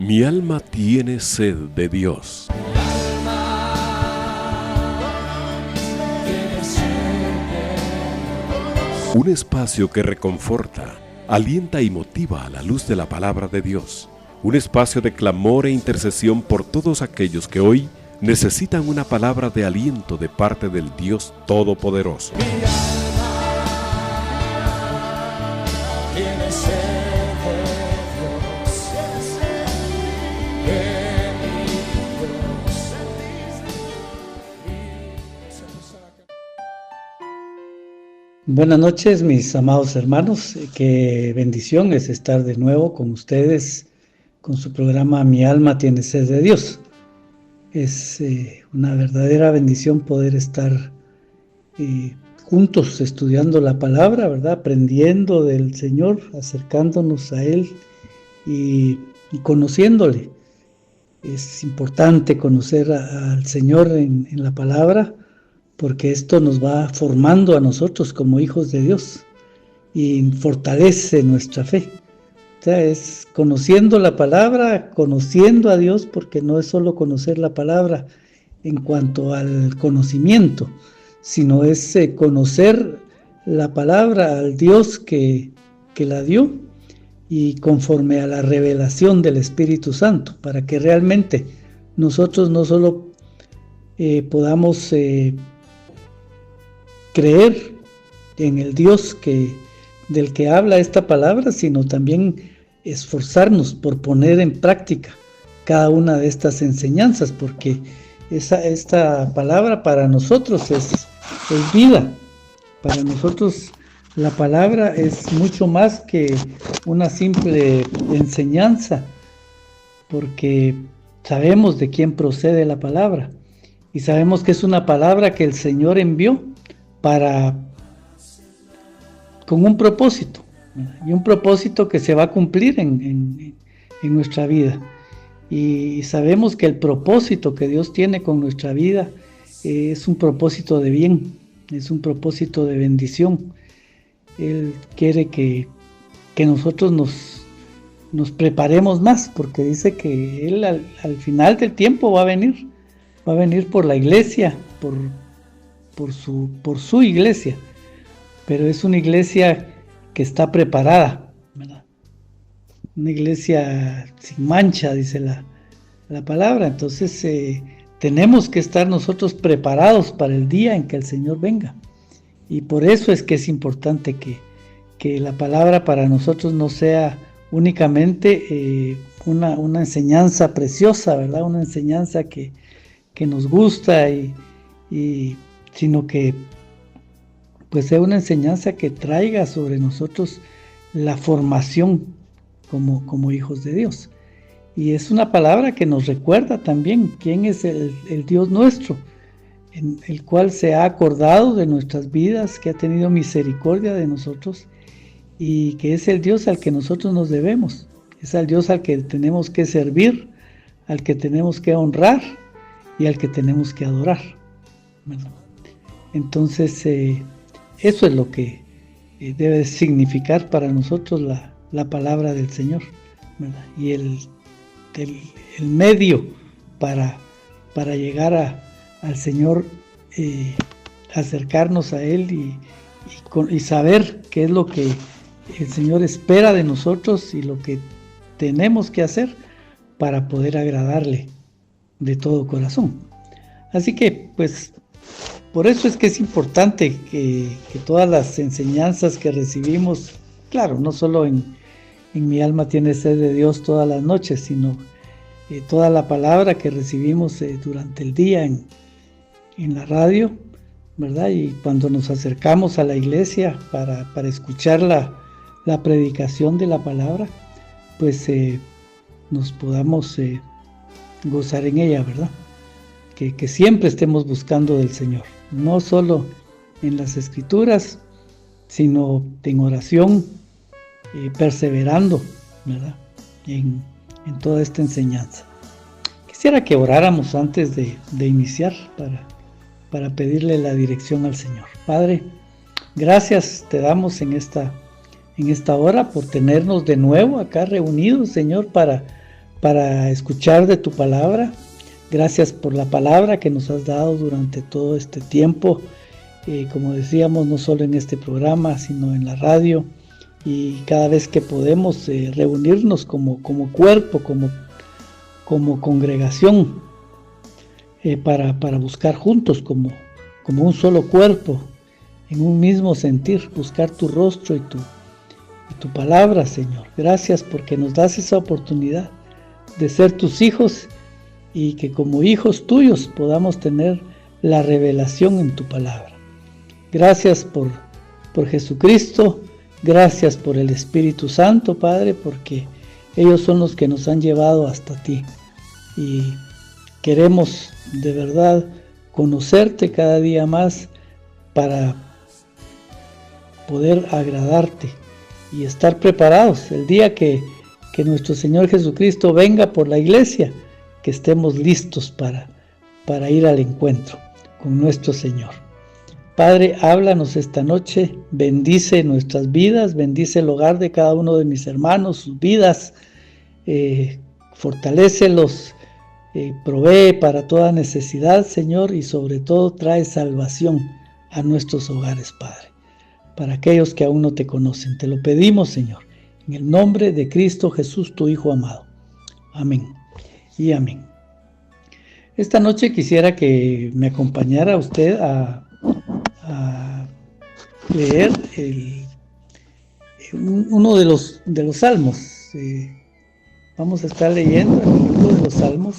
Mi alma tiene sed de Dios. Un espacio que reconforta, alienta y motiva a la luz de la palabra de Dios. Un espacio de clamor e intercesión por todos aquellos que hoy necesitan una palabra de aliento de parte del Dios Todopoderoso. Buenas noches, mis amados hermanos. Qué bendición es estar de nuevo con ustedes con su programa Mi alma tiene sed de Dios. Es una verdadera bendición poder estar juntos estudiando la palabra, ¿verdad? Aprendiendo del Señor, acercándonos a Él y conociéndole. Es importante conocer al Señor en la palabra, porque esto nos va formando a nosotros como hijos de Dios y fortalece nuestra fe. O sea, es conociendo la palabra, conociendo a Dios, porque no es solo conocer la palabra en cuanto al conocimiento, sino es conocer la palabra al Dios que la dio y conforme a la revelación del Espíritu Santo, para que realmente nosotros no solo podamos creer en el Dios del que habla esta palabra, sino también esforzarnos por poner en práctica cada una de estas enseñanzas, porque esta palabra para nosotros es vida. Para nosotros la palabra es mucho más que una simple enseñanza, porque sabemos de quién procede la palabra y sabemos que es una palabra que el Señor envió con un propósito, ¿verdad? Y un propósito que se va a cumplir en nuestra vida. Y sabemos que el propósito que Dios tiene con nuestra vida es un propósito de bien, es un propósito de bendición. Él quiere que nosotros nos preparemos más, porque dice que Él al final del tiempo va a venir por la iglesia, por su iglesia, pero es una iglesia que está preparada, ¿verdad? Una iglesia sin mancha, dice la palabra. Entonces tenemos que estar nosotros preparados para el día en que el Señor venga, y por eso es que es importante que la palabra para nosotros no sea únicamente una enseñanza preciosa, ¿verdad? Una enseñanza que nos gusta sino que pues sea una enseñanza que traiga sobre nosotros la formación como hijos de Dios. Y es una palabra que nos recuerda también quién es el Dios nuestro, en el cual se ha acordado de nuestras vidas, que ha tenido misericordia de nosotros, y que es el Dios al que nosotros nos debemos, es al Dios al que tenemos que servir, al que tenemos que honrar y al que tenemos que adorar. Bueno, entonces eso es lo que debe significar para nosotros la palabra del Señor, ¿verdad? Y el medio para llegar al Señor, acercarnos a Él y saber qué es lo que el Señor espera de nosotros y lo que tenemos que hacer para poder agradarle de todo corazón. Así que pues por eso es que es importante que todas las enseñanzas que recibimos, claro, no solo en Mi alma tiene sed de Dios todas las noches, sino toda la palabra que recibimos durante el día en la radio, ¿verdad? Y cuando nos acercamos a la iglesia para escuchar la predicación de la palabra, pues nos podamos gozar en ella, ¿verdad? Que siempre estemos buscando del Señor, no solo en las Escrituras, sino en oración, perseverando, ¿verdad? En toda esta enseñanza. Quisiera que oráramos antes de iniciar para pedirle la dirección al Señor. Padre, gracias te damos en esta hora por tenernos de nuevo acá reunidos, Señor, para para escuchar de tu palabra. Gracias por la palabra que nos has dado durante todo este tiempo, como decíamos, no solo en este programa, sino en la radio, y cada vez que podemos reunirnos como cuerpo, como congregación, para buscar juntos como un solo cuerpo, en un mismo sentir, buscar tu rostro y tu palabra, Señor. Gracias porque nos das esa oportunidad de ser tus hijos y que como hijos tuyos podamos tener la revelación en tu palabra. Gracias por Jesucristo, gracias por el Espíritu Santo, Padre, porque ellos son los que nos han llevado hasta ti. Y queremos de verdad conocerte cada día más para poder agradarte y estar preparados el día que nuestro Señor Jesucristo venga por la iglesia, que estemos listos para ir al encuentro con nuestro Señor. Padre, háblanos esta noche, bendice nuestras vidas, bendice el hogar de cada uno de mis hermanos, sus vidas, fortalécelos, provee para toda necesidad, Señor, y sobre todo trae salvación a nuestros hogares, Padre, para aquellos que aún no te conocen. Te lo pedimos, Señor, en el nombre de Cristo Jesús, tu Hijo amado. Amén y amén. Esta noche quisiera que me acompañara usted a leer uno de los salmos. Vamos a estar leyendo en el libro de los salmos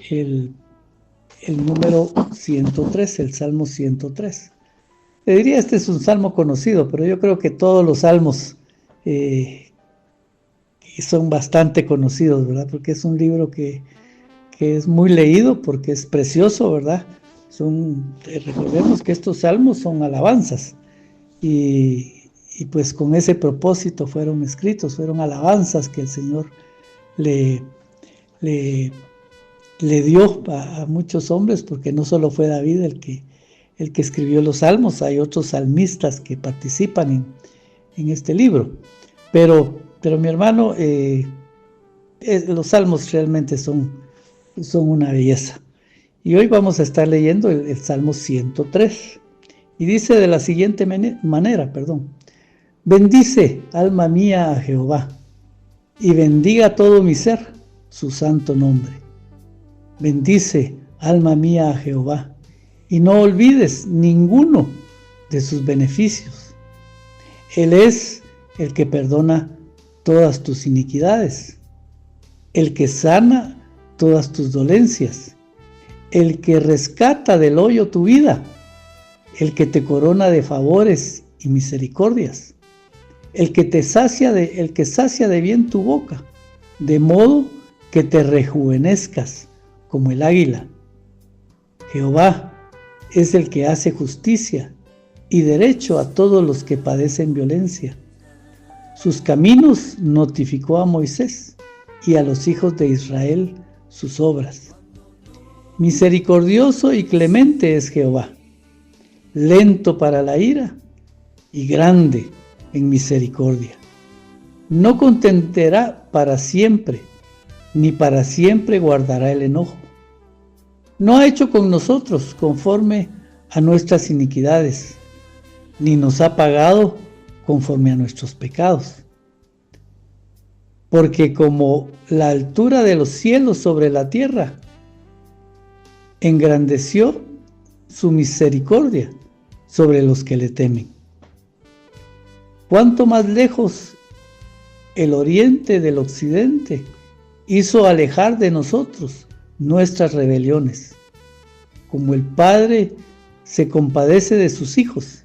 el número 103, el Salmo 103. Le diría, este es un salmo conocido, pero yo creo que todos los salmos son bastante conocidos, ¿verdad? Porque es un libro que es muy leído, porque es precioso, ¿verdad? Recordemos que estos salmos son alabanzas, y pues con ese propósito fueron escritos, fueron alabanzas que el Señor le dio a muchos hombres, porque no solo fue David el que escribió los salmos, hay otros salmistas que participan en este libro, pero mi hermano, los salmos realmente son una belleza. Y hoy vamos a estar leyendo el Salmo 103, y dice de la siguiente manera, bendice, alma mía, a Jehová, y bendiga todo mi ser su santo nombre. Bendice, alma mía, a Jehová, y no olvides ninguno de sus beneficios. Él es el que perdona todas tus iniquidades, el que sana todas tus dolencias, el que rescata del hoyo tu vida, el que te corona de favores y misericordias, el que sacia de bien tu boca, de modo que te rejuvenezcas como el águila. Jehová es el que hace justicia y derecho a todos los que padecen violencia. Sus caminos notificó a Moisés, y a los hijos de Israel sus obras. Misericordioso y clemente es Jehová, lento para la ira y grande en misericordia. No contentará para siempre, ni para siempre guardará el enojo. No ha hecho con nosotros conforme a nuestras iniquidades, ni nos ha pagado conforme a nuestros pecados. Porque como la altura de los cielos sobre la tierra, engrandeció su misericordia sobre los que le temen. Cuánto más lejos el oriente del occidente hizo alejar de nosotros nuestras rebeliones. Como el Padre se compadece de sus hijos,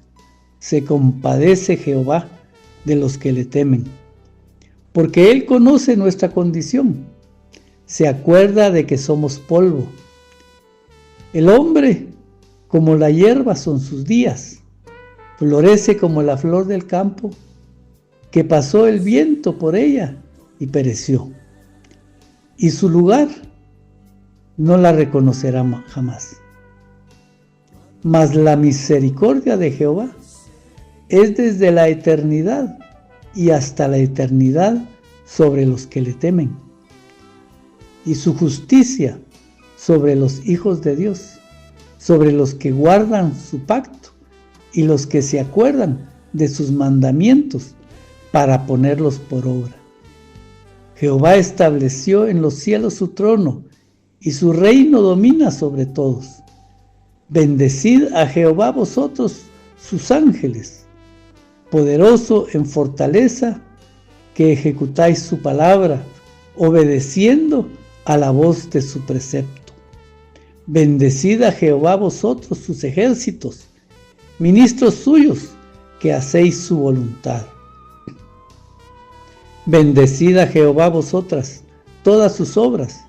se compadece Jehová de los que le temen. Porque Él conoce nuestra condición, se acuerda de que somos polvo. El hombre, como la hierba son sus días, florece como la flor del campo, que pasó el viento por ella y pereció. Y su lugar no la reconocerá jamás. Mas la misericordia de Jehová es desde la eternidad y hasta la eternidad sobre los que le temen, y su justicia sobre los hijos de Dios, sobre los que guardan su pacto y los que se acuerdan de sus mandamientos para ponerlos por obra. Jehová estableció en los cielos su trono y su reino domina sobre todos. Bendecid a Jehová vosotros, sus ángeles, poderoso en fortaleza, que ejecutáis su palabra, obedeciendo a la voz de su precepto. Bendecid a Jehová vosotros, sus ejércitos, ministros suyos, que hacéis su voluntad. Bendecid a Jehová vosotras, todas sus obras,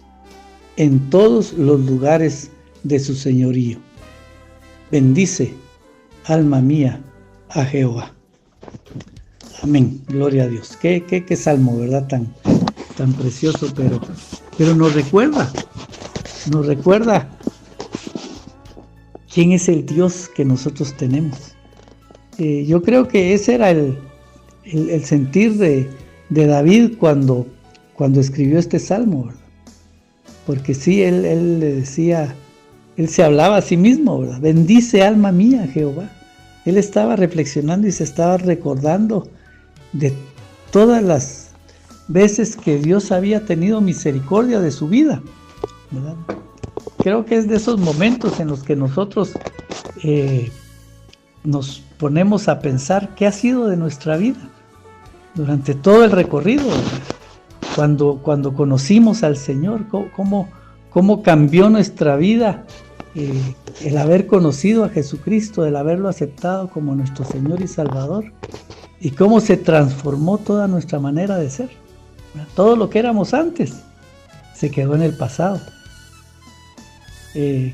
en todos los lugares de su señorío. Bendice, alma mía, a Jehová. Amén, gloria a Dios. Qué salmo, ¿verdad? Tan precioso, pero nos recuerda quién es el Dios que nosotros tenemos. Yo creo que ese era el sentir de David cuando escribió este salmo, ¿verdad? Porque sí, él le decía, él se hablaba a sí mismo, ¿verdad? Bendice, alma mía, Jehová. Él estaba reflexionando y se estaba recordando de todas las veces que Dios había tenido misericordia de su vida, ¿verdad? Creo que es de esos momentos en los que nosotros nos ponemos a pensar qué ha sido de nuestra vida durante todo el recorrido, ¿verdad? Cuando conocimos al Señor, cómo cambió nuestra vida el haber conocido a Jesucristo, el haberlo aceptado como nuestro Señor y Salvador, y cómo se transformó toda nuestra manera de ser, ¿verdad? Todo lo que éramos antes se quedó en el pasado.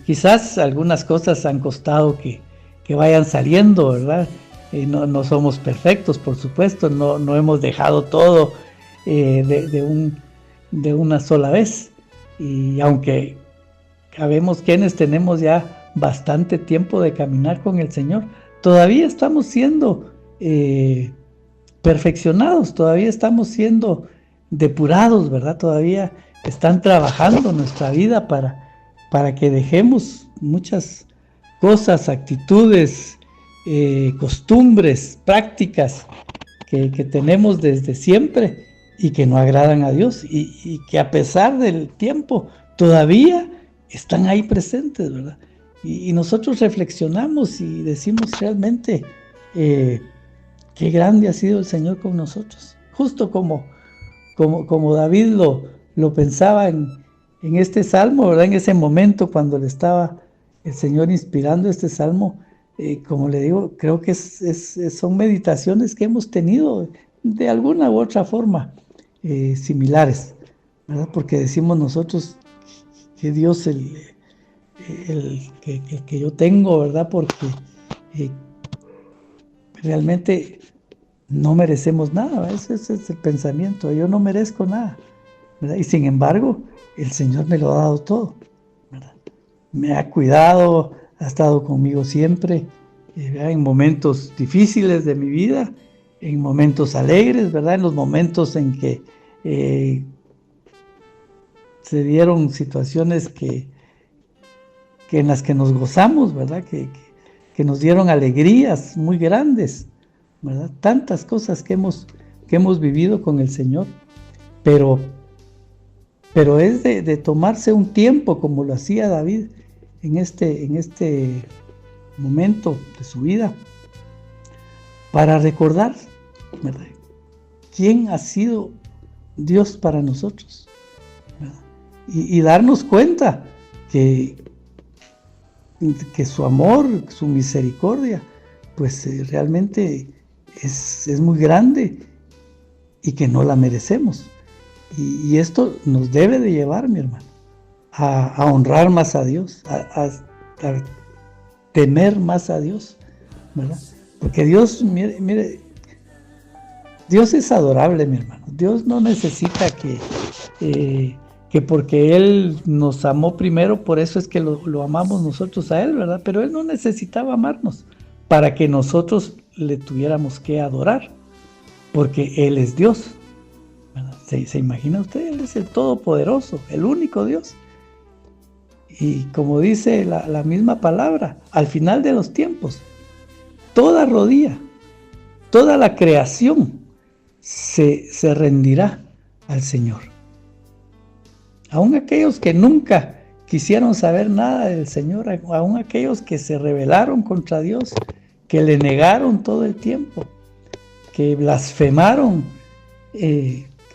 Quizás algunas cosas han costado que vayan saliendo, ¿verdad? No somos perfectos, por supuesto, no hemos dejado todo de una sola vez, y aunque sabemos quienes tenemos ya bastante tiempo de caminar con el Señor, todavía estamos siendo perfeccionados, todavía estamos siendo depurados, ¿verdad? Todavía están trabajando nuestra vida para que dejemos muchas cosas, actitudes, costumbres, prácticas que tenemos desde siempre y que no agradan a Dios, y que a pesar del tiempo todavía están ahí presentes, ¿verdad? Y nosotros reflexionamos y decimos realmente qué grande ha sido el Señor con nosotros. Justo como David lo pensaba en este salmo, ¿verdad? En ese momento cuando le estaba el Señor inspirando este salmo, como le digo, creo que son meditaciones que hemos tenido de alguna u otra forma similares, ¿verdad? Porque decimos nosotros que Dios el que yo tengo, ¿verdad? Porque realmente no merecemos nada, ¿verdad? Ese es el pensamiento, yo no merezco nada, ¿verdad? Y sin embargo, el Señor me lo ha dado todo, ¿verdad? Me ha cuidado, ha estado conmigo siempre, en momentos difíciles de mi vida, en momentos alegres, ¿verdad? En los momentos en que se dieron situaciones que en las que nos gozamos, ¿verdad? Que nos dieron alegrías muy grandes, ¿verdad? Tantas cosas que hemos vivido con el Señor, pero es de tomarse un tiempo, como lo hacía David en este momento de su vida, para recordar, ¿verdad?, quién ha sido Dios para nosotros, ¿verdad? Y darnos cuenta que su amor, su misericordia, pues realmente es muy grande y que no la merecemos. Y esto nos debe de llevar, mi hermano, a honrar más a Dios, a temer más a Dios, ¿verdad? Porque Dios, mire, Dios es adorable, mi hermano. Dios no necesita que porque Él nos amó primero, por eso es que lo amamos nosotros a Él, ¿verdad? Pero Él no necesitaba amarnos para que nosotros le tuviéramos que adorar, porque Él es Dios, ¿verdad? ¿Se imagina usted? Él es el Todopoderoso, el único Dios. Y como dice la misma palabra, al final de los tiempos, toda rodilla, toda la creación se rendirá al Señor. Aún aquellos que nunca quisieron saber nada del Señor, aún aquellos que se rebelaron contra Dios, que le negaron todo el tiempo, que blasfemaron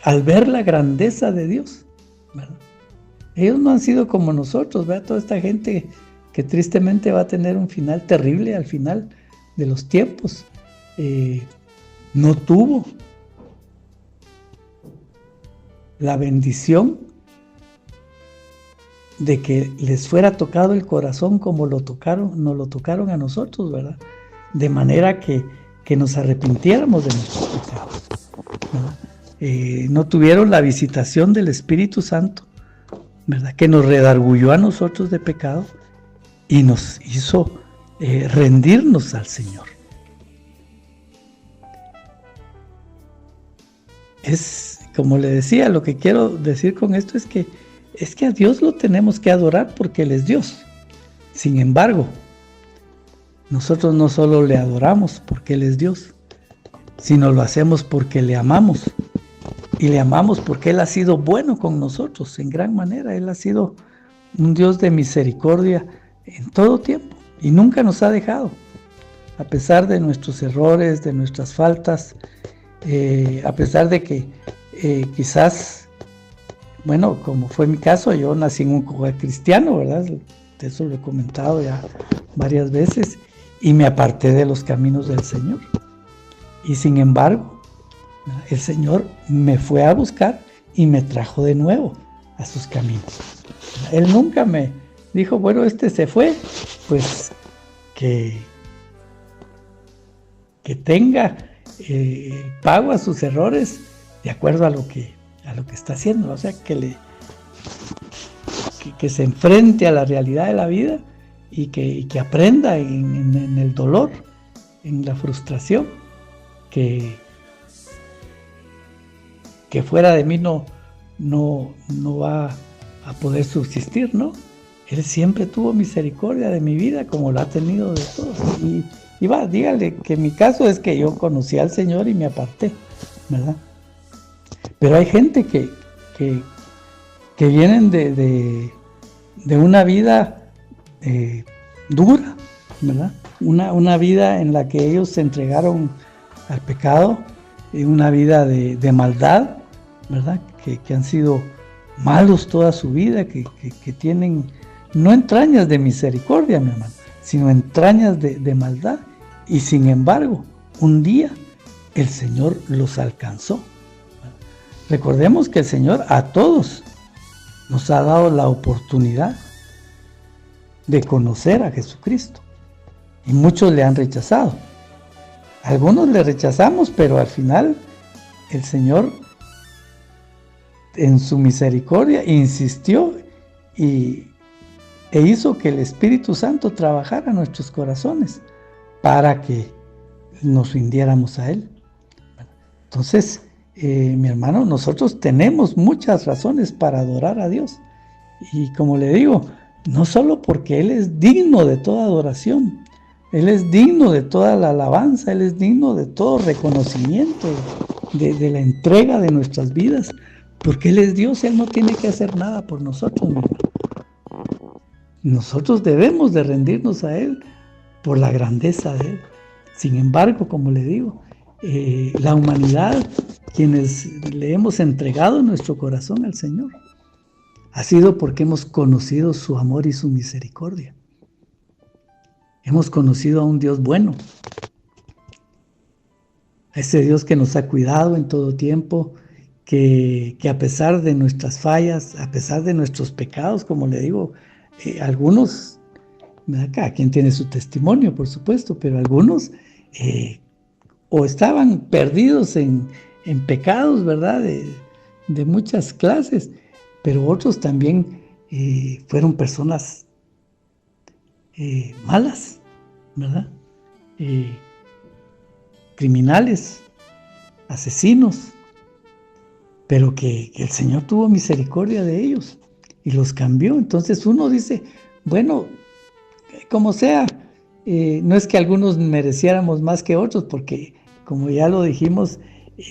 al ver la grandeza de Dios, ¿verdad? Ellos no han sido como nosotros, ¿verdad? Toda esta gente que tristemente va a tener un final terrible al final de los tiempos. No tuvo la bendición de que les fuera tocado el corazón como nos lo tocaron a nosotros, ¿verdad? De manera que nos arrepintiéramos de nuestros pecados, ¿verdad? No tuvieron la visitación del Espíritu Santo, ¿verdad? Que nos redarguyó a nosotros de pecado y nos hizo rendirnos al Señor. Es, como le decía, lo que quiero decir con esto es que a Dios lo tenemos que adorar porque Él es Dios. Sin embargo, nosotros no solo le adoramos porque Él es Dios, sino lo hacemos porque le amamos. Y le amamos porque Él ha sido bueno con nosotros en gran manera. Él ha sido un Dios de misericordia en todo tiempo y nunca nos ha dejado. A pesar de nuestros errores, de nuestras faltas, a pesar de que quizás, bueno, como fue mi caso, yo nací en un hogar cristiano, ¿verdad? Eso lo he comentado ya varias veces, y me aparté de los caminos del Señor. Y sin embargo, el Señor me fue a buscar y me trajo de nuevo a sus caminos. Él nunca me dijo, bueno, este se fue, pues que tenga pago a sus errores de acuerdo a lo que está haciendo, o sea, que se enfrente a la realidad de la vida y que aprenda en el dolor, en la frustración, que fuera de mí no va a poder subsistir, ¿no? Él siempre tuvo misericordia de mi vida como lo ha tenido de todos. Y dígale que mi caso es que yo conocí al Señor y me aparté, ¿verdad? Pero hay gente que vienen de una vida dura, ¿verdad? Una vida en la que ellos se entregaron al pecado, una vida de maldad, ¿verdad? Que han sido malos toda su vida, que tienen no entrañas de misericordia, mi hermano, sino entrañas de maldad. Y sin embargo, un día el Señor los alcanzó. Recordemos que el Señor a todos nos ha dado la oportunidad de conocer a Jesucristo. Y muchos le han rechazado. Algunos le rechazamos, pero al final el Señor, en su misericordia, insistió e hizo que el Espíritu Santo trabajara en nuestros corazones para que nos rindiéramos a Él. Entonces, mi hermano, nosotros tenemos muchas razones para adorar a Dios. Y como le digo, no solo porque Él es digno de toda adoración, Él es digno de toda la alabanza, Él es digno de todo reconocimiento, de la entrega de nuestras vidas, porque Él es Dios, Él no tiene que hacer nada por nosotros, mi hermano. Nosotros debemos de rendirnos a Él por la grandeza de Él. Sin embargo, como le digo, la humanidad, quienes le hemos entregado nuestro corazón al Señor, ha sido porque hemos conocido su amor y su misericordia. Hemos conocido a un Dios bueno, a ese Dios que nos ha cuidado en todo tiempo, que a pesar de nuestras fallas, a pesar de nuestros pecados, como le digo, algunos, cada quien tiene su testimonio, por supuesto, pero algunos o estaban perdidos en pecados, ¿verdad? De muchas clases, pero otros también fueron personas malas, ¿verdad? Criminales, asesinos, pero que el Señor tuvo misericordia de ellos y los cambió. Entonces uno dice, bueno, como sea, no es que algunos mereciéramos más que otros, porque como ya lo dijimos,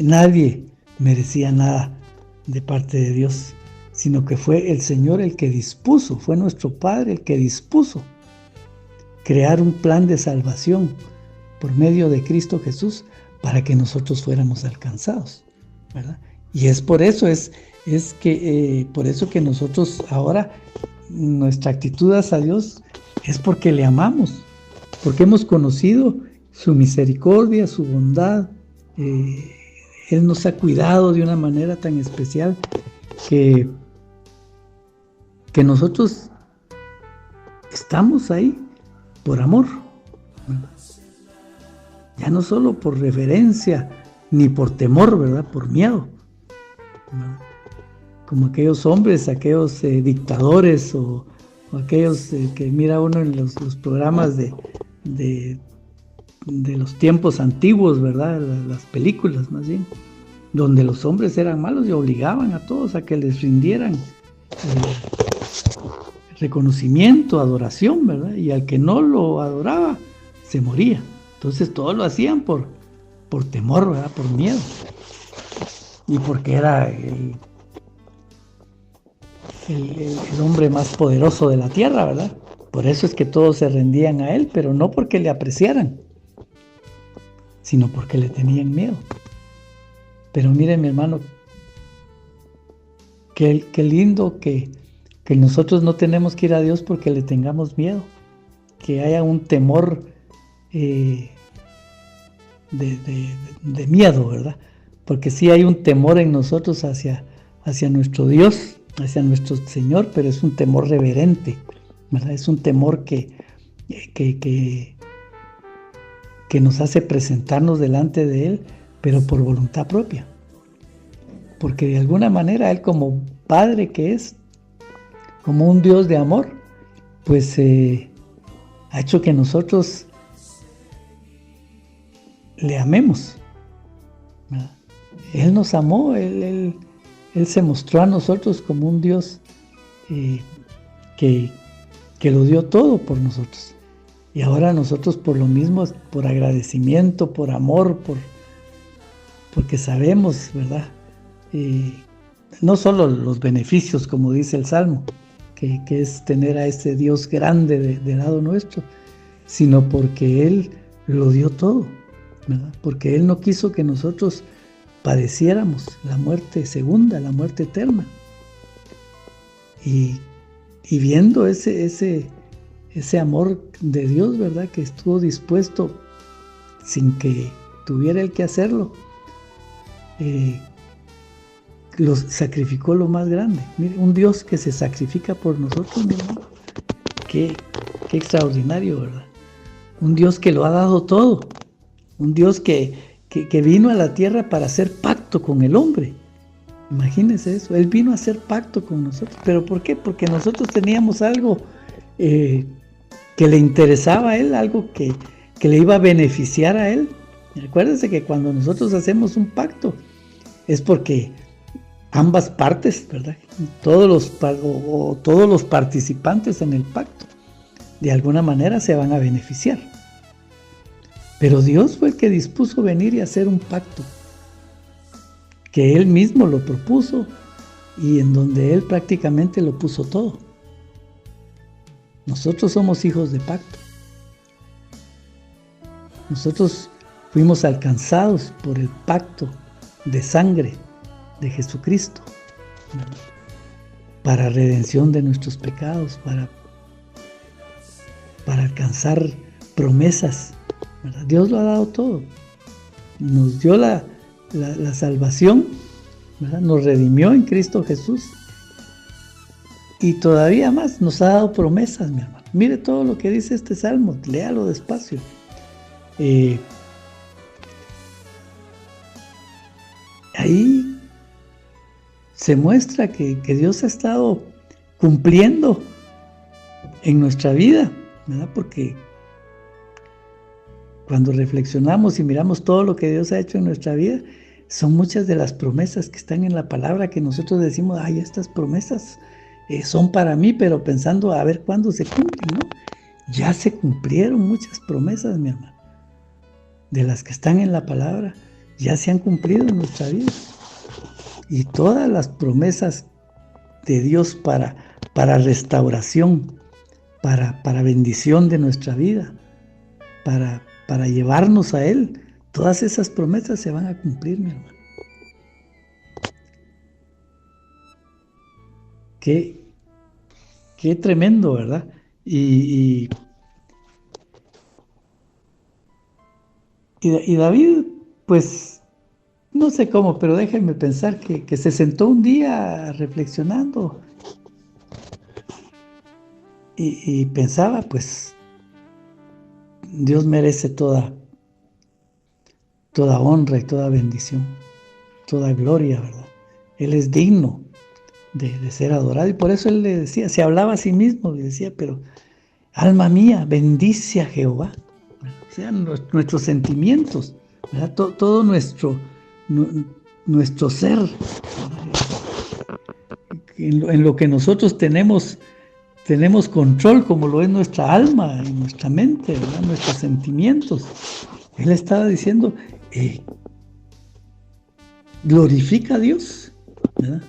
nadie merecía nada de parte de Dios, sino que fue el Señor el que dispuso, fue nuestro Padre el que dispuso crear un plan de salvación por medio de Cristo Jesús para que nosotros fuéramos alcanzados, ¿verdad? Y es por eso, por eso que nosotros ahora, nuestra actitud hacia Dios es porque le amamos, porque hemos conocido su misericordia, su bondad. Él nos ha cuidado de una manera tan especial que nosotros estamos ahí por amor, ¿verdad? Ya no solo por reverencia ni por temor, ¿verdad? Por miedo, ¿verdad? Como aquellos hombres, aquellos dictadores o aquellos que mira uno en los programas de los tiempos antiguos, ¿verdad? Las películas más bien, donde los hombres eran malos y obligaban a todos a que les rindieran reconocimiento, adoración, ¿verdad? Y al que no lo adoraba, se moría. Entonces todos lo hacían por temor, ¿verdad? Por miedo. Y porque era el hombre más poderoso de la tierra, ¿verdad? Por eso es que todos se rendían a él, pero no porque le apreciaran, sino porque le tenían miedo. Pero miren, mi hermano, qué lindo que nosotros no tenemos que ir a Dios porque le tengamos miedo, que haya un temor de miedo, ¿verdad? Porque sí hay un temor en nosotros hacia nuestro Dios, hacia nuestro Señor, pero es un temor reverente, ¿verdad? Es un temor que nos hace presentarnos delante de Él, pero por voluntad propia. Porque de alguna manera Él, como Padre que es, como un Dios de amor, pues ha hecho que nosotros le amemos, ¿verdad? Él nos amó, Él se mostró a nosotros como un Dios que lo dio todo por nosotros. Y ahora nosotros por lo mismo, por agradecimiento, por amor, porque sabemos, ¿verdad? No solo los beneficios, como dice el Salmo, que es tener a ese Dios grande de lado nuestro, sino porque Él lo dio todo, ¿verdad? Porque Él no quiso que nosotros padeciéramos la muerte segunda, la muerte eterna. Y viendo ese amor de Dios, ¿verdad? Que estuvo dispuesto sin que tuviera Él que hacerlo, sacrificó lo más grande. Mire, un Dios que se sacrifica por nosotros, mi hermano. Qué extraordinario, ¿verdad? Un Dios que lo ha dado todo. Un Dios que vino a la tierra para hacer pacto con el hombre. Imagínense eso. Él vino a hacer pacto con nosotros. ¿Pero por qué? Porque nosotros teníamos algo que le interesaba a Él, algo que le iba a beneficiar a Él. Recuérdense que cuando nosotros hacemos un pacto es porque ambas partes, ¿verdad? Todos los participantes en el pacto de alguna manera se van a beneficiar. Pero Dios fue el que dispuso venir y hacer un pacto que Él mismo lo propuso y en donde Él prácticamente lo puso todo. Nosotros somos hijos de pacto. Nosotros fuimos alcanzados por el pacto de sangre de Jesucristo, ¿verdad? Para redención de nuestros pecados, para alcanzar promesas, ¿verdad? Dios lo ha dado todo. Nos dio la salvación, ¿verdad? Nos redimió en Cristo Jesús y todavía más nos ha dado promesas, mi hermano. Mire todo lo que dice este salmo, léalo despacio. Ahí se muestra que Dios ha estado cumpliendo en nuestra vida, ¿verdad? Porque cuando reflexionamos y miramos todo lo que Dios ha hecho en nuestra vida, son muchas de las promesas que están en la palabra que nosotros decimos, ay, estas promesas son para mí, pero pensando a ver cuándo se cumplen, ¿no? Ya se cumplieron muchas promesas, mi hermano. De las que están en la palabra, ya se han cumplido en nuestra vida. Y todas las promesas de Dios para restauración, para bendición de nuestra vida, para llevarnos a Él, todas esas promesas se van a cumplir, mi hermano. Qué tremendo, ¿verdad? Y David, pues, no sé cómo, pero déjenme pensar que se sentó un día reflexionando y pensaba, pues, Dios merece toda honra y toda bendición, toda gloria, ¿verdad? Él es digno de ser adorado, y por eso él le decía, se hablaba a sí mismo, le decía, pero alma mía, bendice a Jehová. O sea, nuestros sentimientos, ¿verdad? Todo nuestro ser, en lo que nosotros tenemos control, como lo es nuestra alma y nuestra mente, ¿verdad? Nuestros sentimientos. Él estaba diciendo, glorifica a Dios, ¿verdad?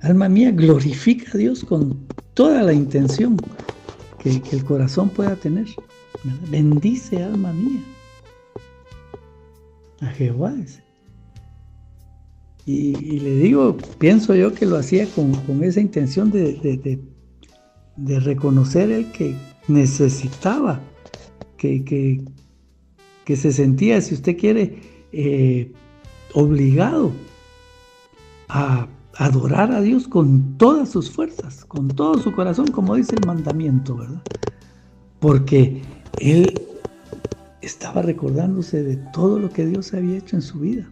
Alma mía, glorifica a Dios con toda la intención que el corazón pueda tener, ¿verdad? Bendice, alma mía, a Jehová. Y le digo, pienso yo que lo hacía con esa intención de reconocer él que necesitaba, que se sentía, si usted quiere, obligado a adorar a Dios con todas sus fuerzas, con todo su corazón, como dice el mandamiento, ¿verdad? Porque él estaba recordándose de todo lo que Dios había hecho en su vida.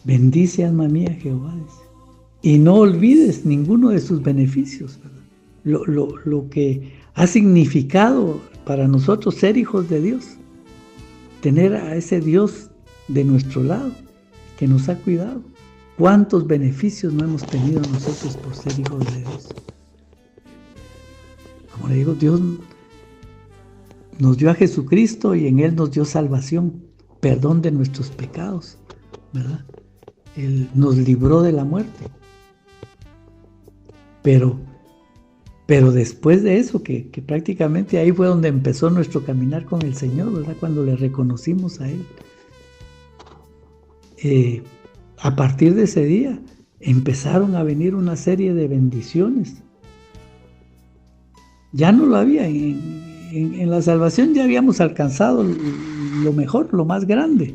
Bendice, alma mía, Jehová, dice, y no olvides ninguno de sus beneficios, ¿verdad? Lo que ha significado para nosotros ser hijos de Dios, tener a ese Dios de nuestro lado, que nos ha cuidado. ¿Cuántos beneficios no hemos tenido nosotros por ser hijos de Dios? Como le digo, Dios nos dio a Jesucristo y en Él nos dio salvación, perdón de nuestros pecados, ¿verdad? Él nos libró de la muerte. Pero después de eso, que prácticamente ahí fue donde empezó nuestro caminar con el Señor, ¿verdad? Cuando le reconocimos a Él. A partir de ese día empezaron a venir una serie de bendiciones. Ya no lo había. En la salvación ya habíamos alcanzado lo mejor, lo más grande,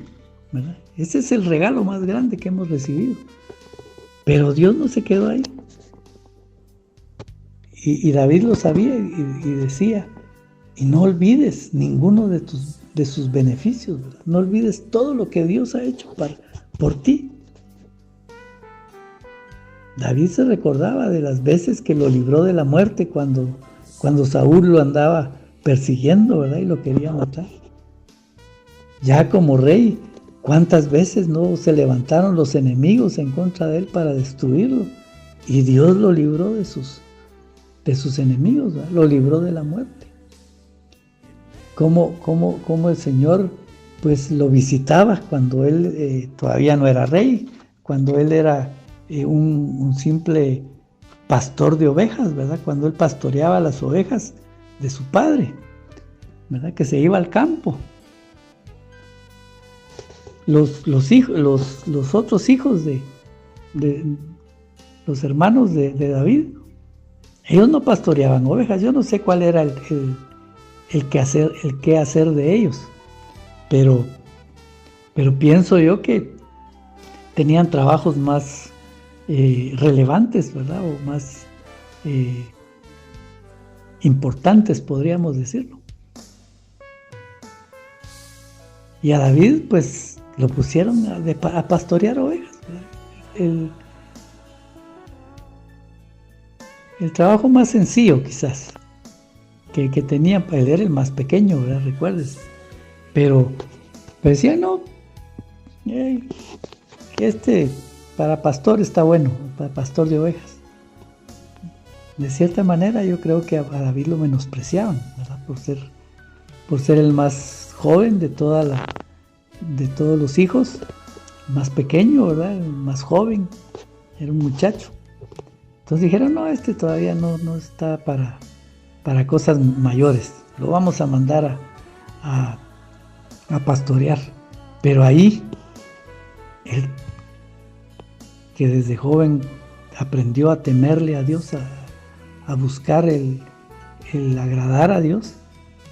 ¿verdad? Ese es el regalo más grande que hemos recibido. Pero Dios no se quedó ahí. Y David lo sabía y decía, y no olvides ninguno de sus beneficios, ¿verdad? No olvides todo lo que Dios ha hecho por ti. David se recordaba de las veces que lo libró de la muerte cuando Saúl lo andaba persiguiendo, ¿verdad? Y lo quería matar. Ya como rey, ¿cuántas veces no se levantaron los enemigos en contra de él para destruirlo? Y Dios lo libró de sus enemigos, ¿verdad? Lo libró de la muerte. Como el Señor pues lo visitaba cuando él todavía no era rey, cuando él era un simple pastor de ovejas, ¿verdad? Cuando él pastoreaba las ovejas de su padre, ¿verdad? Que se iba al campo. Los otros hijos de los hermanos de David, ellos no pastoreaban ovejas. Yo no sé cuál era el qué hacer de ellos, pero pienso yo que tenían trabajos más relevantes, ¿verdad? O más importantes, podríamos decirlo. Y a David, pues, lo pusieron a pastorear ovejas, ¿verdad? El trabajo más sencillo, quizás, que tenía, él era el más pequeño, ¿verdad? Recuerdes. Pero Pero decía, no, este para pastor está bueno, para pastor de ovejas. De cierta manera yo creo que a David lo menospreciaban, ¿verdad? Por ser el más joven de todos los hijos, más pequeño, ¿verdad? El más joven, era un muchacho. Entonces dijeron, no, este todavía no está para cosas mayores, lo vamos a mandar a pastorear. Pero ahí, él, que desde joven aprendió a temerle a Dios, a buscar el agradar a Dios,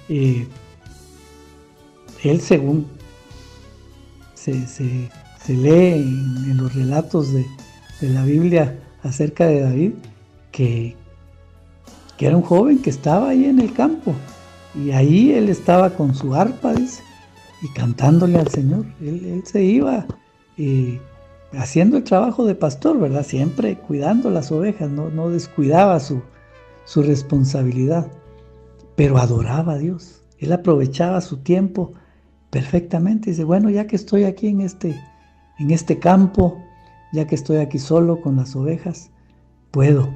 él, según se lee en los relatos de la Biblia acerca de David, que era un joven que estaba ahí en el campo, y ahí él estaba con su arpa, dice, y cantándole al Señor. Él se iba haciendo el trabajo de pastor, ¿verdad? Siempre cuidando las ovejas, no descuidaba su responsabilidad, pero adoraba a Dios. Él aprovechaba su tiempo perfectamente. Dice, bueno, ya que estoy aquí en este campo, ya que estoy aquí solo con las ovejas, puedo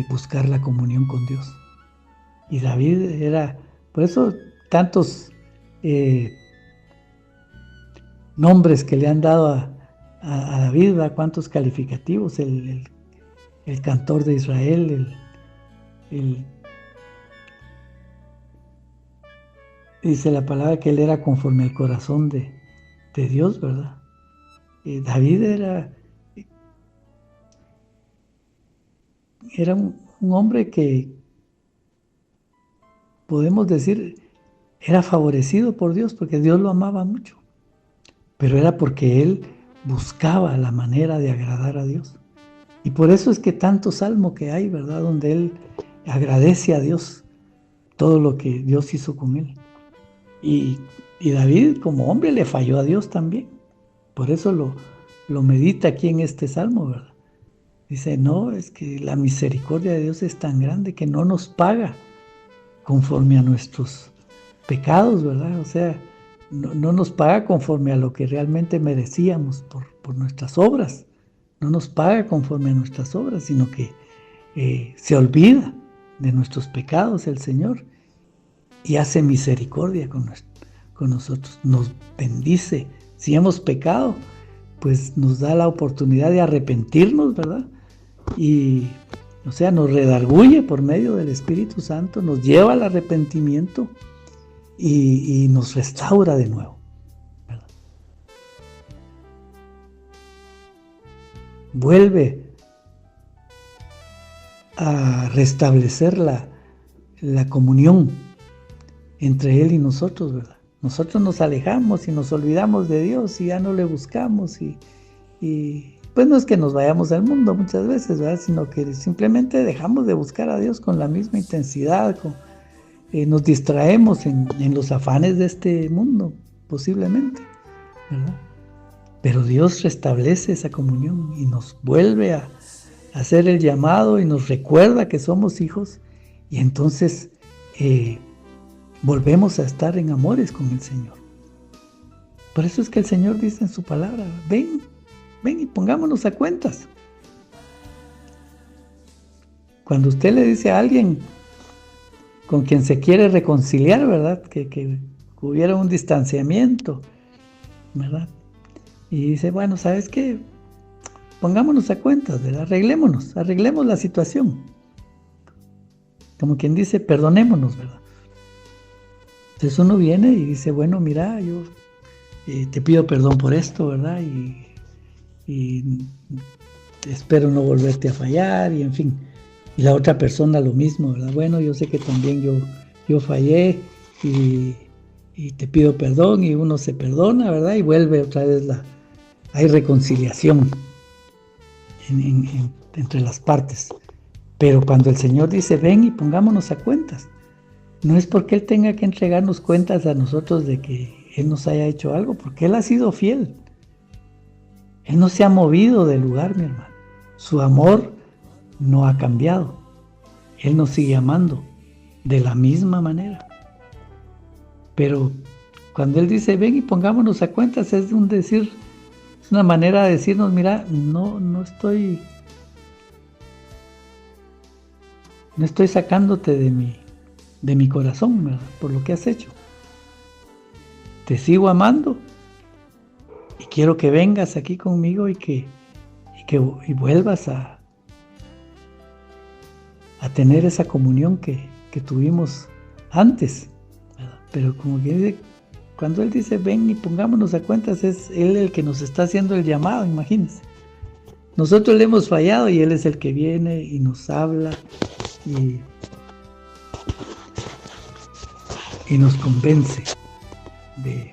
buscar la comunión con Dios. Y David era, por eso tantos nombres que le han dado a David, ¿verdad? Cuántos calificativos, el cantor de Israel, dice la palabra que él era conforme al corazón de Dios, ¿verdad? David era un hombre que podemos decir era favorecido por Dios, porque Dios lo amaba mucho, pero era porque él buscaba la manera de agradar a Dios. Y por eso es que tanto salmo que hay, ¿verdad?, donde él agradece a Dios todo lo que Dios hizo con él. Y David, como hombre, le falló a Dios también. Por eso lo medita aquí en este salmo, ¿verdad? Dice, no, es que la misericordia de Dios es tan grande que no nos paga conforme a nuestros pecados, ¿verdad? O sea, no nos paga conforme a lo que realmente merecíamos por nuestras obras. No nos paga conforme a nuestras obras, sino que se olvida de nuestros pecados el Señor y hace misericordia con nosotros. Nos bendice. Si hemos pecado, pues nos da la oportunidad de arrepentirnos, ¿verdad? Y, o sea, nos redarguye por medio del Espíritu Santo, nos lleva al arrepentimiento y nos restaura de nuevo, ¿verdad? Vuelve a restablecer la comunión entre Él y nosotros, ¿verdad? Nosotros nos alejamos y nos olvidamos de Dios y ya no le buscamos y pues no es que nos vayamos al mundo muchas veces, ¿verdad?, sino que simplemente dejamos de buscar a Dios con la misma intensidad, nos distraemos en los afanes de este mundo, posiblemente, ¿verdad? Pero Dios restablece esa comunión y nos vuelve a hacer el llamado y nos recuerda que somos hijos, y entonces volvemos a estar en amores con el Señor. Por eso es que el Señor dice en su palabra, ven y pongámonos a cuentas. Cuando usted le dice a alguien con quien se quiere reconciliar, ¿verdad?, que hubiera un distanciamiento, ¿verdad?, y dice, bueno, ¿sabes qué? Pongámonos a cuentas, ¿verdad? Arreglemos la situación. Como quien dice, perdonémonos, ¿verdad? Entonces uno viene y dice, bueno, mira, yo te pido perdón por esto, ¿verdad? Y espero no volverte a fallar, y en fin. Y la otra persona lo mismo, ¿verdad? Bueno, yo sé que también yo fallé y te pido perdón, y uno se perdona, ¿verdad? Y vuelve otra vez hay reconciliación entre las partes. Pero cuando el Señor dice, ven y pongámonos a cuentas, no es porque Él tenga que entregarnos cuentas a nosotros de que Él nos haya hecho algo, porque Él ha sido fiel. Él no se ha movido del lugar, mi hermano. Su amor no ha cambiado. Él nos sigue amando de la misma manera. Pero cuando Él dice, ven y pongámonos a cuentas, es una manera de decirnos, mira, no estoy sacándote de mi corazón, ¿verdad? Por lo que has hecho. Te sigo amando y quiero que vengas aquí conmigo y vuelvas a tener esa comunión que tuvimos antes, ¿verdad? Pero como que dice, cuando Él dice ven y pongámonos a cuentas, es Él el que nos está haciendo el llamado, imagínense. Nosotros le hemos fallado y Él es el que viene y nos habla y nos convence de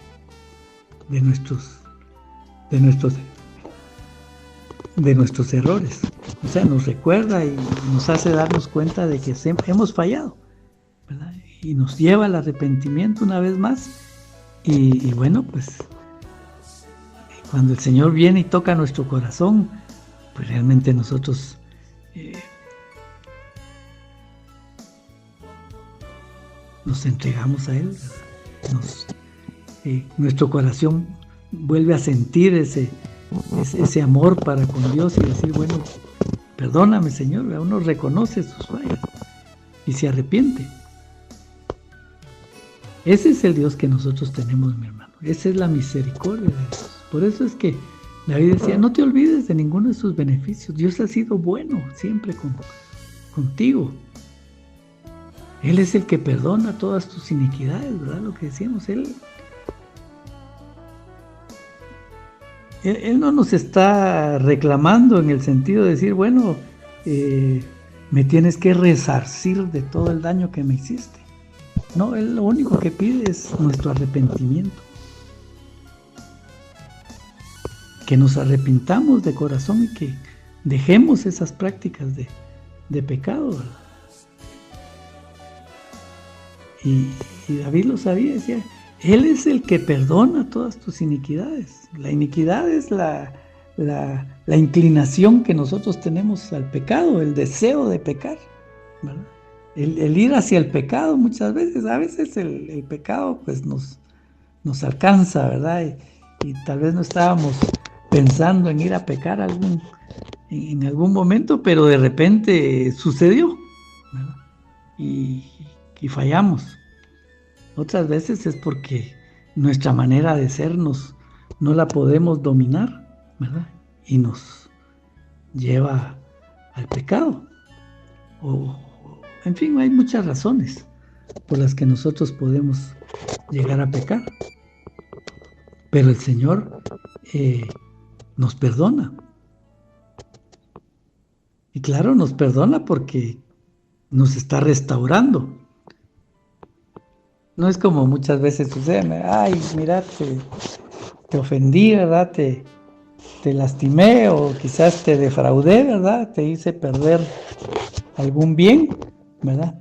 nuestros errores. O sea, nos recuerda y nos hace darnos cuenta de que hemos fallado, ¿verdad? Y nos lleva al arrepentimiento una vez más. Y bueno, pues cuando el Señor viene y toca nuestro corazón, pues realmente nosotros nos entregamos a Él, ¿verdad? Nuestro corazón vuelve a sentir ese amor para con Dios y decir, bueno, perdóname, Señor. Uno reconoce sus fallas y se arrepiente. Ese es el Dios que nosotros tenemos, mi hermano. Esa es la misericordia de Dios. Por eso es que David decía, no te olvides de ninguno de sus beneficios. Dios ha sido bueno siempre contigo. Él es el que perdona todas tus iniquidades, ¿verdad? Lo que decíamos, Él no nos está reclamando en el sentido de decir, bueno, me tienes que resarcir de todo el daño que me hiciste. No, Él lo único que pide es nuestro arrepentimiento. Que nos arrepintamos de corazón y que dejemos esas prácticas de pecado, ¿verdad? Y David lo sabía, decía, Él es el que perdona todas tus iniquidades. La iniquidad es la inclinación que nosotros tenemos al pecado, el deseo de pecar, ¿verdad? El ir hacia el pecado muchas veces, a veces el pecado pues nos alcanza, ¿verdad? Y tal vez no estábamos pensando en ir a pecar en algún momento, pero de repente sucedió, ¿verdad? Y fallamos. Otras veces es porque nuestra manera de ser no la podemos dominar, ¿verdad? Y nos lleva al pecado. En fin, hay muchas razones por las que nosotros podemos llegar a pecar. Pero el Señor nos perdona. Y claro, nos perdona porque nos está restaurando. No es como muchas veces sucede, ay, mira, te ofendí, ¿verdad? Te lastimé o quizás te defraudé, ¿verdad? Te hice perder algún bien, ¿verdad?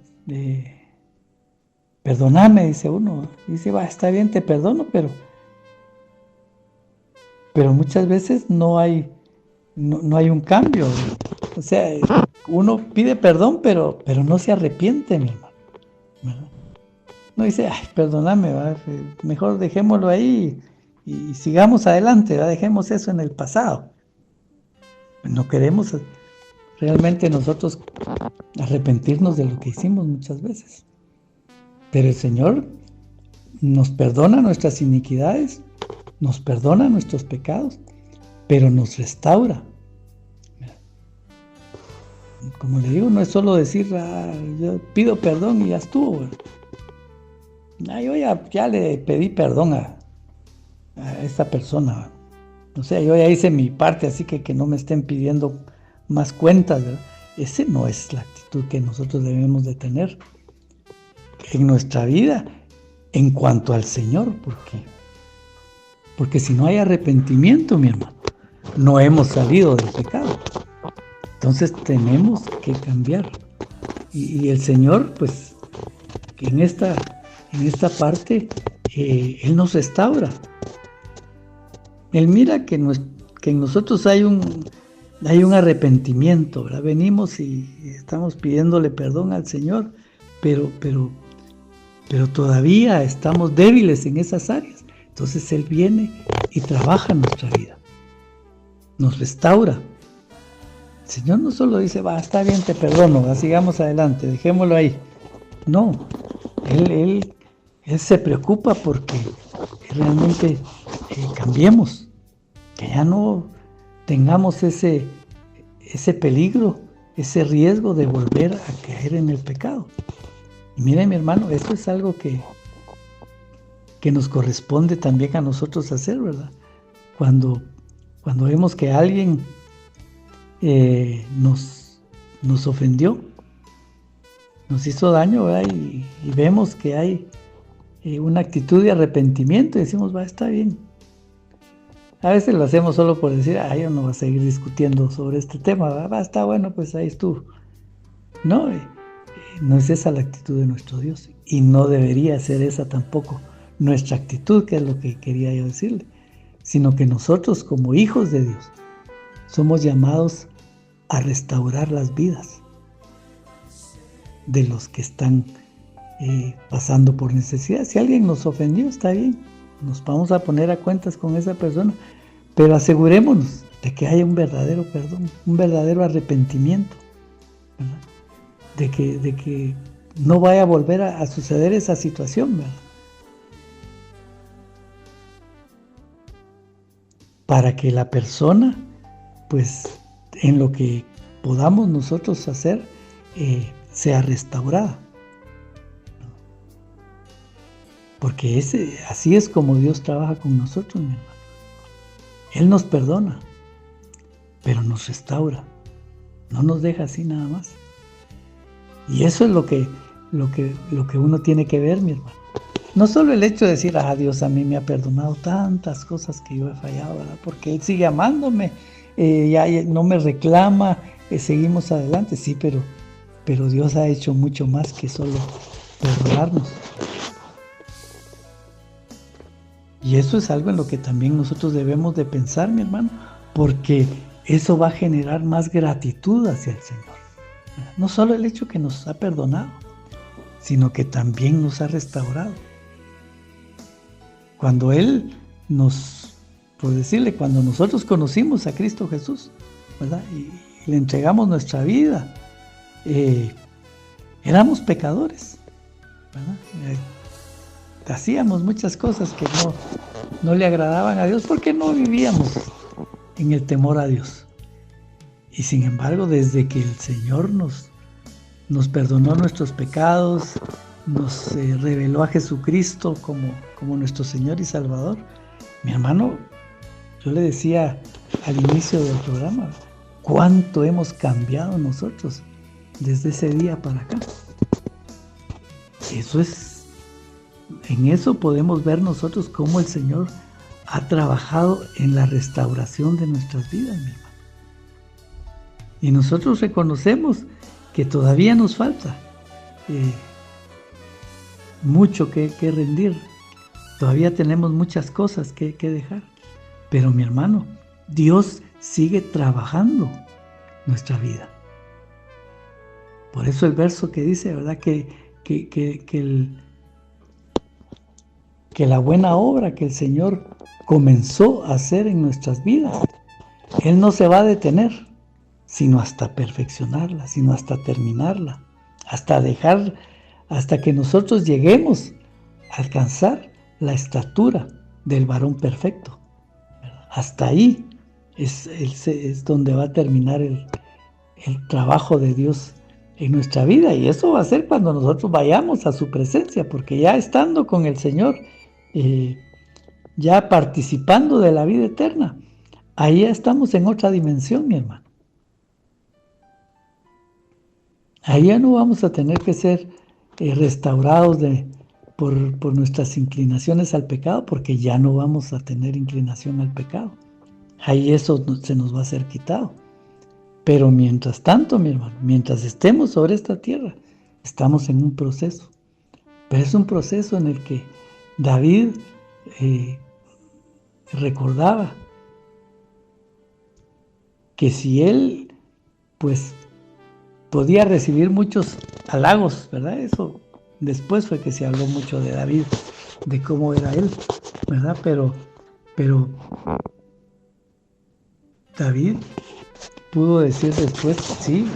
Perdóname, dice uno. Dice, va, está bien, te perdono, pero muchas veces no hay un cambio. O sea, uno pide perdón, pero no se arrepiente, mi hermano, ¿verdad? No dice, ay, perdóname, ¿verdad? Mejor dejémoslo ahí y sigamos adelante, ¿verdad? Dejemos eso en el pasado. No queremos realmente nosotros arrepentirnos de lo que hicimos muchas veces. Pero el Señor nos perdona nuestras iniquidades, nos perdona nuestros pecados, pero nos restaura. Como le digo, no es solo decir, yo pido perdón y ya estuvo, ¿verdad? Yo ya le pedí perdón a esta persona. O sea, yo ya hice mi parte, así que no me estén pidiendo más cuentas, ¿verdad? Esa no es la actitud que nosotros debemos de tener en nuestra vida en cuanto al Señor. Porque si no hay arrepentimiento, mi hermano, no hemos salido del pecado. Entonces tenemos que cambiar. Y el Señor, pues, en esta parte, Él nos restaura. Él mira que en nosotros hay un arrepentimiento, ¿verdad? Venimos y estamos pidiéndole perdón al Señor, pero pero todavía estamos débiles en esas áreas. Entonces Él viene y trabaja en nuestra vida, nos restaura. El Señor no solo dice, va, está bien, te perdono, sigamos adelante, dejémoslo ahí. No, Él se preocupa porque realmente cambiemos, que ya no tengamos ese peligro, ese riesgo de volver a caer en el pecado. Y mire, mi hermano, esto es algo que nos corresponde también a nosotros hacer, ¿verdad? Cuando vemos que alguien nos ofendió, nos hizo daño, ¿verdad? Y vemos que hay una actitud de arrepentimiento y decimos, va, está bien. A veces lo hacemos solo por decir, yo no voy a seguir discutiendo sobre este tema, va, está bueno, pues ahí estuvo. No, no es esa la actitud de nuestro Dios, y no debería ser esa tampoco nuestra actitud, que es lo que quería yo decirle, sino que nosotros como hijos de Dios somos llamados a restaurar las vidas de los que están pasando por necesidad. Si alguien nos ofendió, está bien, nos vamos a poner a cuentas con esa persona, pero asegurémonos de que haya un verdadero perdón, un verdadero arrepentimiento, ¿verdad? De que no vaya a volver a suceder esa situación, ¿verdad? Para que la persona, pues, en lo que podamos nosotros hacer, sea restaurada. Porque así es como Dios trabaja con nosotros, mi hermano. Él nos perdona, pero nos restaura. No nos deja así nada más. Y eso es lo que uno tiene que ver, mi hermano. No solo el hecho de decir, Dios a mí me ha perdonado tantas cosas que yo he fallado, ¿verdad? Porque Él sigue amándome, ya no me reclama, seguimos adelante. Sí, pero Dios ha hecho mucho más que solo perdonarnos. Y eso es algo en lo que también nosotros debemos de pensar, mi hermano, porque eso va a generar más gratitud hacia el Señor. No solo el hecho que nos ha perdonado, sino que también nos ha restaurado. Cuando Él cuando nosotros conocimos a Cristo Jesús, ¿verdad? Y le entregamos nuestra vida, éramos pecadores, ¿verdad? Hacíamos muchas cosas que no le agradaban a Dios porque no vivíamos en el temor a Dios. Y sin embargo, desde que el Señor nos perdonó nuestros pecados, nos reveló a Jesucristo como nuestro Señor y Salvador, mi hermano, yo le decía al inicio del programa, cuánto hemos cambiado nosotros desde ese día para acá. En eso podemos ver nosotros cómo el Señor ha trabajado en la restauración de nuestras vidas, mi hermano. Y nosotros reconocemos que todavía nos falta mucho que rendir. Todavía tenemos muchas cosas que dejar. Pero mi hermano, Dios sigue trabajando nuestra vida. Por eso el verso que dice, ¿verdad? Que la buena obra que el Señor comenzó a hacer en nuestras vidas, Él no se va a detener, sino hasta perfeccionarla, sino hasta terminarla, hasta que nosotros lleguemos a alcanzar la estatura del varón perfecto. Hasta ahí es donde va a terminar el trabajo de Dios en nuestra vida, y eso va a ser cuando nosotros vayamos a su presencia, porque ya estando con el Señor, ya participando de la vida eterna, ahí ya estamos en otra dimensión, mi hermano. Ahí ya no vamos a tener que ser restaurados por nuestras inclinaciones al pecado, porque ya no vamos a tener inclinación al pecado. Ahí eso se nos va a ser quitado. Pero mientras tanto, mi hermano, mientras estemos sobre esta tierra, estamos en un proceso. Pero es un proceso en el que David recordaba que si él, pues, podía recibir muchos halagos, ¿verdad? Eso después fue que se habló mucho de David, de cómo era él, ¿verdad? Pero David pudo decir después, sí,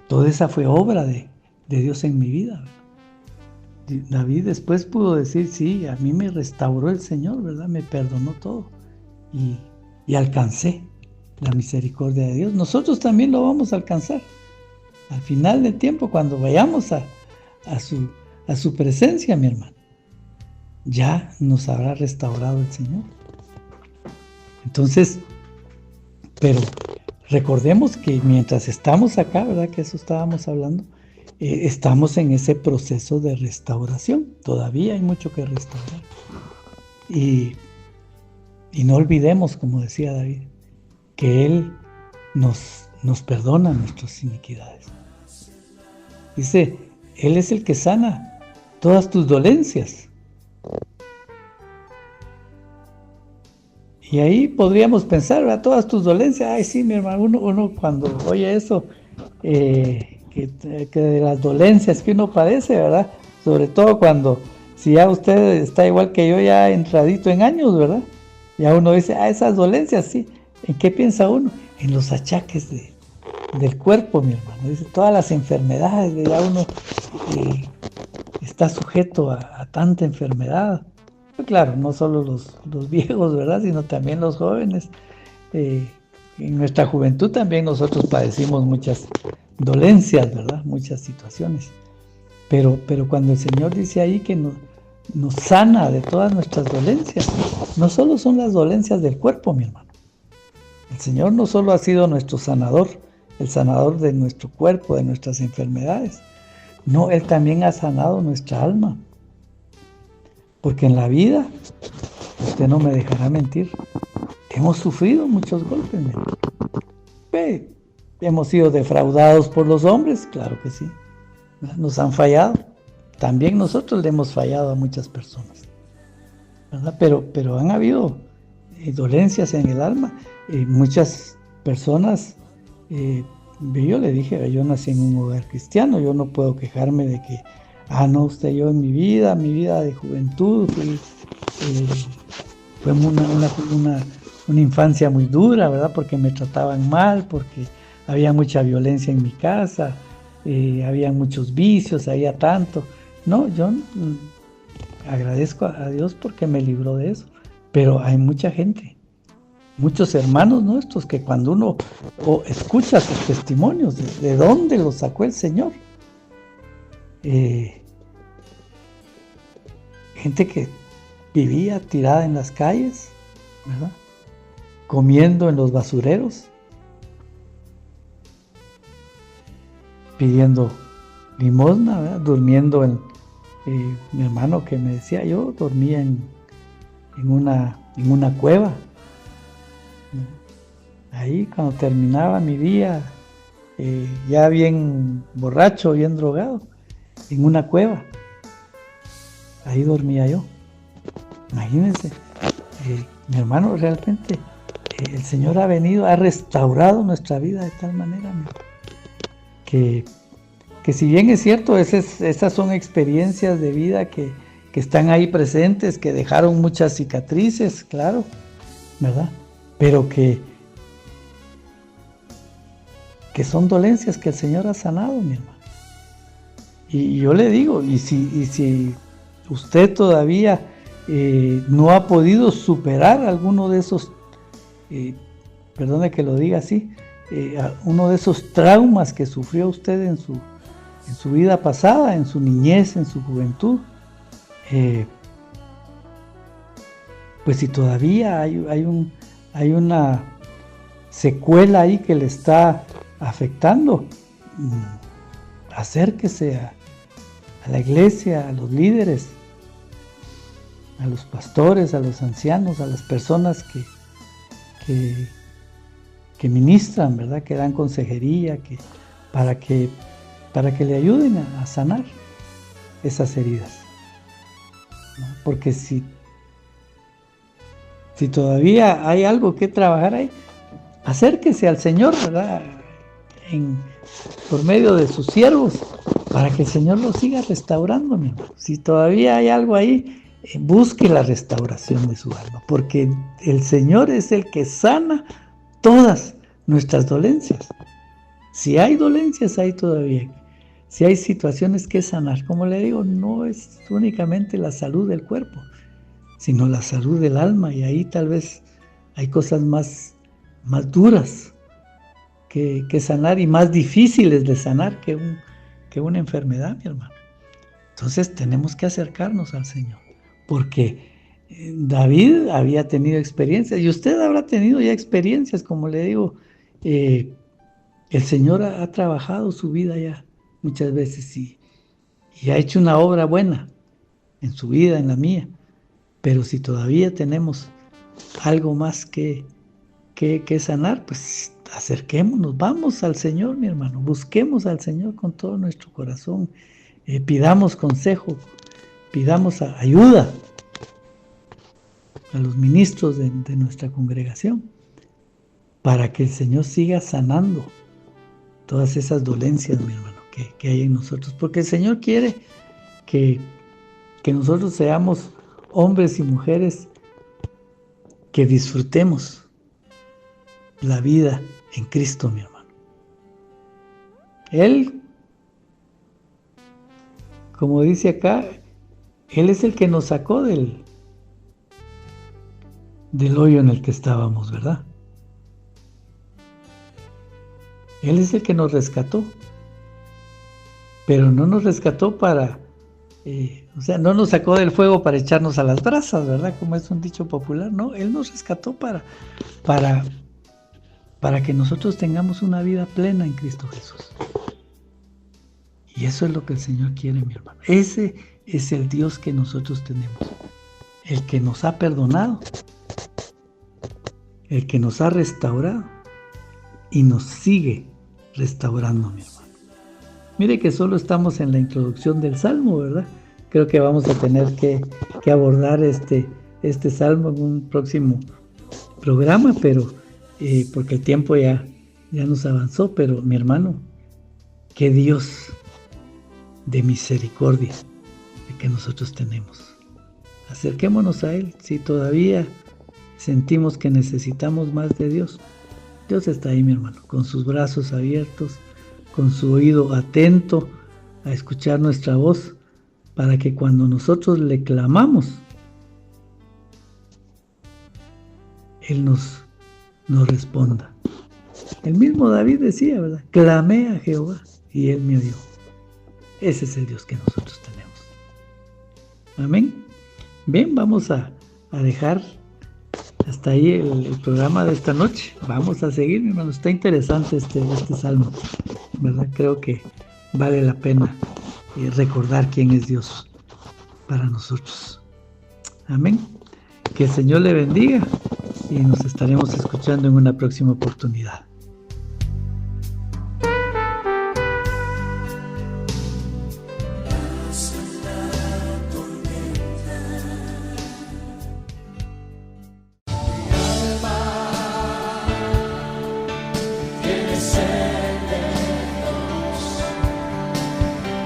toda esa fue obra de Dios en mi vida. David después pudo decir, sí, a mí me restauró el Señor, ¿verdad? Me perdonó todo y alcancé la misericordia de Dios. Nosotros también lo vamos a alcanzar. Al final del tiempo, cuando vayamos a su presencia, mi hermano, ya nos habrá restaurado el Señor. Entonces, pero recordemos que mientras estamos acá, ¿verdad? Que eso estábamos hablando, estamos en ese proceso de restauración. Todavía hay mucho que restaurar. Y no olvidemos, como decía David, que Él nos perdona nuestras iniquidades. Dice, Él es el que sana todas tus dolencias. Y ahí podríamos pensar, ¿verdad? Todas tus dolencias. Ay, sí, mi hermano, uno cuando oye eso, que de las dolencias que uno padece, ¿verdad? Sobre todo cuando, si ya usted está igual que yo, ya entradito en años, ¿verdad? Ya uno dice, esas dolencias, sí. ¿En qué piensa uno? En los achaques del cuerpo, mi hermano. Dice, todas las enfermedades, ya uno está sujeto a tanta enfermedad. Claro, no solo los viejos, ¿verdad? Sino también los jóvenes. En nuestra juventud también nosotros padecimos muchas dolencias, ¿verdad? Muchas situaciones. Pero cuando el Señor dice ahí que nos sana de todas nuestras dolencias, no solo son las dolencias del cuerpo, mi hermano. El Señor no solo ha sido nuestro sanador, el sanador de nuestro cuerpo, de nuestras enfermedades. No, Él también ha sanado nuestra alma. Porque en la vida, usted no me dejará mentir, hemos sufrido muchos golpes, mi hermano. Hemos sido defraudados por los hombres, claro que sí. Nos han fallado. También nosotros le hemos fallado a muchas personas, ¿verdad? Pero han habido dolencias en el alma. Muchas personas, yo le dije, yo nací en un hogar cristiano, yo no puedo quejarme de que, no, usted, yo en mi vida de juventud, fue una infancia muy dura, ¿verdad? Porque me trataban mal, porque había mucha violencia en mi casa, había muchos vicios, había tanto. No, yo agradezco a Dios porque me libró de eso. Pero hay mucha gente, muchos hermanos nuestros que cuando uno escucha sus testimonios de dónde los sacó el Señor, gente que vivía tirada en las calles, ¿verdad? Comiendo en los basureros, pidiendo limosna, ¿verdad? Durmiendo mi hermano que me decía, yo dormía en una cueva. Ahí cuando terminaba mi día, ya bien borracho, bien drogado, en una cueva. Ahí dormía yo. Imagínense, mi hermano, realmente el Señor ha venido, ha restaurado nuestra vida de tal manera que si bien es cierto, esas son experiencias de vida que están ahí presentes, que dejaron muchas cicatrices, claro, ¿verdad? Pero que son dolencias que el Señor ha sanado, mi hermano. Y yo le digo, y si usted todavía no ha podido superar alguno de esos, perdone que lo diga así, uno de esos traumas que sufrió usted en su vida pasada, en su niñez, en su juventud, pues si todavía hay una secuela ahí que le está afectando, acérquese a la iglesia, a los líderes, a los pastores, a los ancianos, a las personas que ministran, ¿verdad? Que dan consejería, para que le ayuden a sanar esas heridas, ¿no? Porque si todavía hay algo que trabajar ahí, acérquese al Señor, ¿verdad? Por medio de sus siervos, para que el Señor lo siga restaurando, mi hermano. Si todavía hay algo ahí, busque la restauración de su alma, porque el Señor es el que sana todas nuestras dolencias. Si hay dolencias, hay todavía. Si hay situaciones que sanar, como le digo, no es únicamente la salud del cuerpo, sino la salud del alma, y ahí tal vez hay cosas más duras que sanar y más difíciles de sanar que una enfermedad, mi hermano. Entonces tenemos que acercarnos al Señor, porque David había tenido experiencias, y usted habrá tenido ya experiencias, como le digo, el Señor ha trabajado su vida ya muchas veces y ha hecho una obra buena en su vida, en la mía, pero si todavía tenemos algo más que sanar, pues acerquémonos, vamos al Señor, mi hermano, busquemos al Señor con todo nuestro corazón, pidamos consejo, pidamos ayuda a los ministros de nuestra congregación, para que el Señor siga sanando todas esas dolencias, mi hermano, que hay en nosotros, porque el Señor quiere que nosotros seamos hombres y mujeres que disfrutemos la vida en Cristo, mi hermano. Él, como dice acá, Él es el que nos sacó del hoyo en el que estábamos, ¿verdad? Él es el que nos rescató, pero no nos rescató no nos sacó del fuego para echarnos a las brasas, ¿verdad? Como es un dicho popular, no, Él nos rescató para que nosotros tengamos una vida plena en Cristo Jesús. Y eso es lo que el Señor quiere, mi hermano. Ese es el Dios que nosotros tenemos, el que nos ha perdonado, el que nos ha restaurado y nos sigue restaurando, mi hermano. Mire que solo estamos en la introducción del Salmo, ¿verdad? Creo que vamos a tener que abordar este Salmo en un próximo programa, pero porque el tiempo ya nos avanzó, pero mi hermano, qué Dios de misericordia que nosotros tenemos. Acerquémonos a Él. Si todavía sentimos que necesitamos más de Dios, Dios está ahí, mi hermano, con sus brazos abiertos, con su oído atento a escuchar nuestra voz, para que cuando nosotros le clamamos, Él nos responda. El mismo David decía, ¿verdad? Clamé a Jehová y Él me oyó. Ese es el Dios que nosotros tenemos. Amén. Bien, vamos a dejar hasta ahí el programa de esta noche. Vamos a seguir, mi hermano. Está interesante este salmo, ¿verdad? Creo que vale la pena recordar quién es Dios para nosotros. Amén. Que el Señor le bendiga y nos estaremos escuchando en una próxima oportunidad.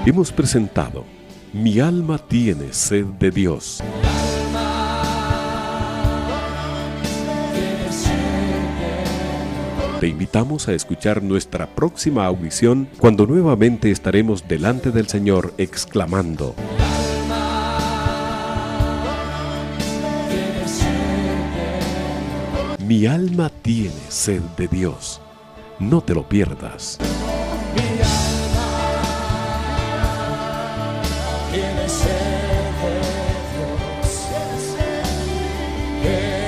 Hemos presentado Mi alma tiene sed de Dios. Te invitamos a escuchar nuestra próxima audición, cuando nuevamente estaremos delante del Señor exclamando: Mi alma tiene sed de Dios. No te lo pierdas. Tiene sed de Dios.